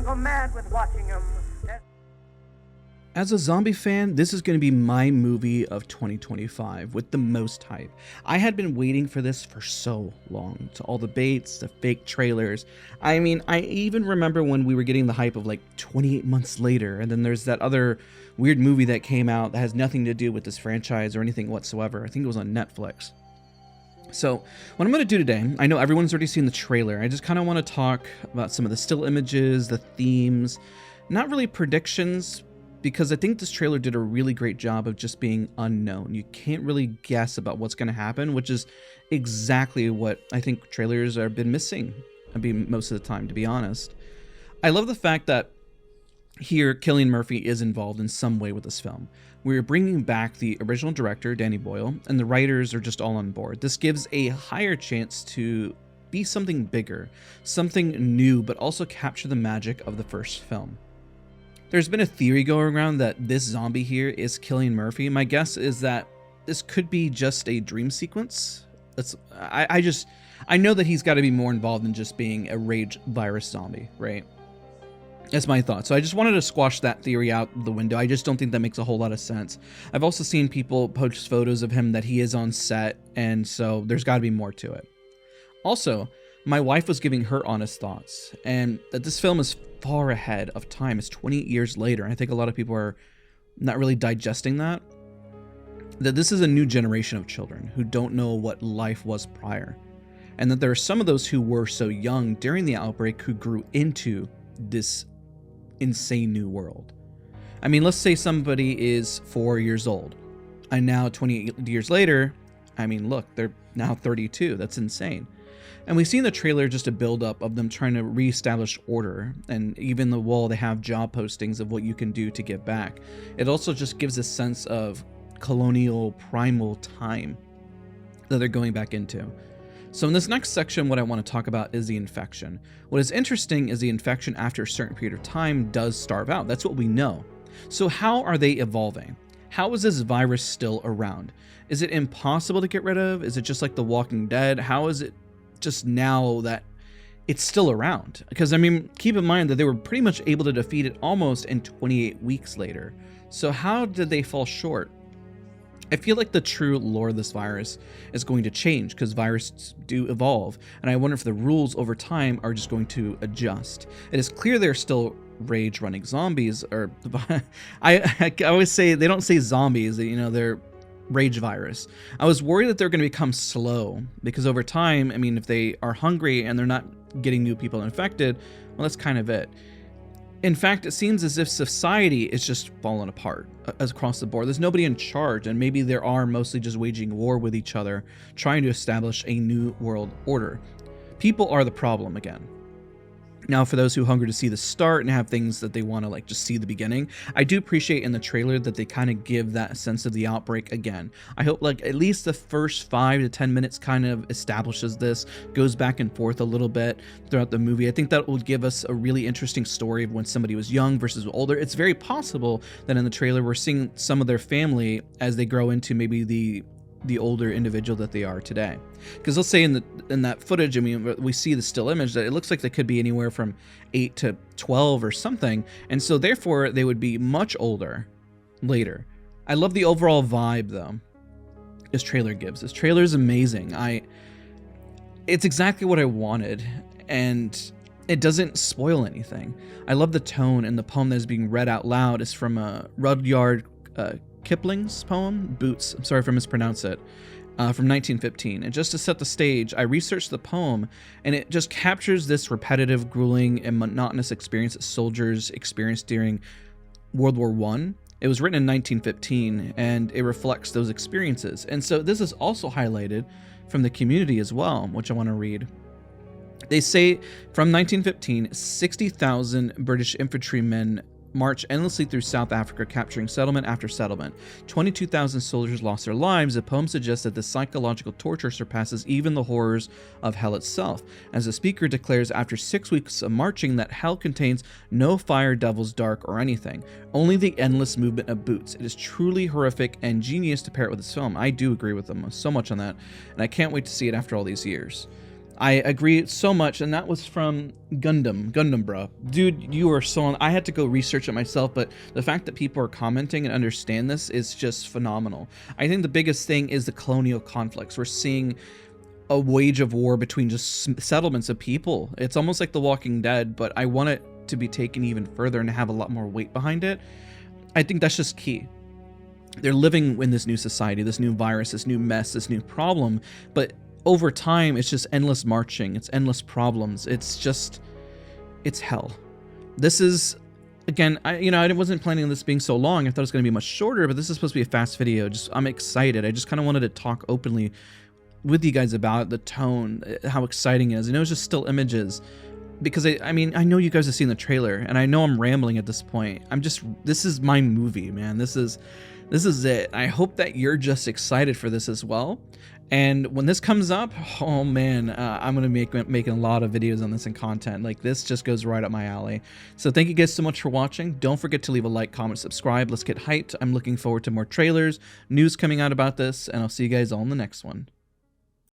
go mad with watching them. As a zombie fan, this is going to be my movie of 2025 with the most hype. I had been waiting for this for so long, to all the baits, the fake trailers. I mean, I even remember when we were getting the hype of like 28 months later, and then there's that other weird movie that came out that has nothing to do with this franchise or anything whatsoever. I think it was on Netflix. So what I'm going to do today, I know everyone's already seen the trailer. I just kind of want to talk about some of the still images, the themes, not really predictions, because I think this trailer did a really great job of just being unknown. You can't really guess about what's going to happen, which is exactly what I think trailers have been missing, most of the time, to be honest. I love the fact that here Cillian Murphy is involved in some way with this film. We're bringing back the original director, Danny Boyle, and the writers are just all on board. This gives a higher chance to be something bigger, something new, but also capture the magic of the first film. There's been a theory going around that this zombie here is Cillian Murphy. My guess is that this could be just a dream sequence. I know that he's got to be more involved than just being a rage virus zombie, right? That's my thought. So I just wanted to squash that theory out the window. I just don't think that makes a whole lot of sense. I've also seen people post photos of him that he is on set, and so there's got to be more to it. Also, my wife was giving her honest thoughts, and that this film is far ahead of time. It's 28 years later. I think a lot of people are not really digesting that this is a new generation of children who don't know what life was prior, and that there are some of those who were so young during the outbreak who grew into this insane new world. I mean, let's say somebody is 4 years old, and now 28 years later, I mean, look, they're now 32. That's insane. And we've seen the trailer just a build-up of them trying to reestablish order, and even the wall, they have job postings of what you can do to give back. It also just gives a sense of colonial primal time that they're going back into. So in this next section, what I want to talk about is the infection. What is interesting is the infection after a certain period of time does starve out. That's what we know. So how are they evolving? How is this virus still around? Is it impossible to get rid of? Is it just like The Walking Dead? How is it just now that it's still around? Because I mean, keep in mind that they were pretty much able to defeat it almost in 28 weeks later. So how did they fall short? I feel like the true lore of this virus is going to change because viruses do evolve, and I wonder if the rules over time are just going to adjust. It is clear they're still rage running zombies, or I always say they don't say zombies, you know, they're rage virus. I was worried that they're going to become slow because over time, I mean, if they are hungry and they're not getting new people infected, well, that's kind of it. In fact, it seems as if society is just falling apart across the board. There's nobody in charge, and maybe there are mostly just waging war with each other, trying to establish a new world order. People are the problem again. Now, for those who hunger to see the start and have things that they want to like just see the beginning, I do appreciate in the trailer that they kind of give that sense of the outbreak again. I hope like at least the first 5 to 10 minutes kind of establishes this, goes back and forth a little bit throughout the movie. I think that will give us a really interesting story of when somebody was young versus older. It's very possible that in the trailer we're seeing some of their family as they grow into maybe the older individual that they are today. Because let's say in that footage, I mean, we see the still image that it looks like they could be anywhere from 8 to 12 or something, and so therefore they would be much older later. I love the overall vibe though this trailer gives. This trailer is amazing. It's exactly what I wanted, and it doesn't spoil anything. I love the tone, and the poem that is being read out loud is from Rudyard Kipling's poem, Boots, I'm sorry if I mispronounce it, from 1915. And just to set the stage, I researched the poem, and it just captures this repetitive, grueling, and monotonous experience that soldiers experienced during World War I. It was written in 1915, and it reflects those experiences. And so this is also highlighted from the community as well, which I want to read. They say, from 1915, 60,000 British infantrymen marched endlessly through South Africa, capturing settlement after settlement. 22,000 soldiers lost their lives. The poem suggests that the psychological torture surpasses even the horrors of hell itself, as the speaker declares after 6 weeks of marching that hell contains no fire, devils, dark, or anything, only the endless movement of boots. It is truly horrific and genius to pair it with this film. I do agree with them so much on that, and I can't wait to see it after all these years. I agree so much, and that was from Gundam, bro. Dude, you are so on. I had to go research it myself, but the fact that people are commenting and understand this is just phenomenal. I think the biggest thing is the colonial conflicts. We're seeing a wage of war between just settlements of people. It's almost like The Walking Dead, but I want it to be taken even further and have a lot more weight behind it. I think that's just key. They're living in this new society, this new virus, this new mess, this new problem, but over time, it's just endless marching. It's endless problems. It's hell. This is, again, I wasn't planning on this being so long. I thought it was going to be much shorter, but this is supposed to be a fast video. I'm excited. I just kind of wanted to talk openly with you guys about the tone, how exciting it is. I know it's just still images, because I know you guys have seen the trailer, and I know I'm rambling at this point. This is my movie, man. This is it. I hope that you're just excited for this as well. And when this comes up, oh man, I'm gonna making a lot of videos on this and content. Like, this just goes right up my alley. So thank you guys so much for watching. Don't forget to leave a like, comment, subscribe. Let's get hyped. I'm looking forward to more trailers, news coming out about this, and I'll see you guys all in the next one.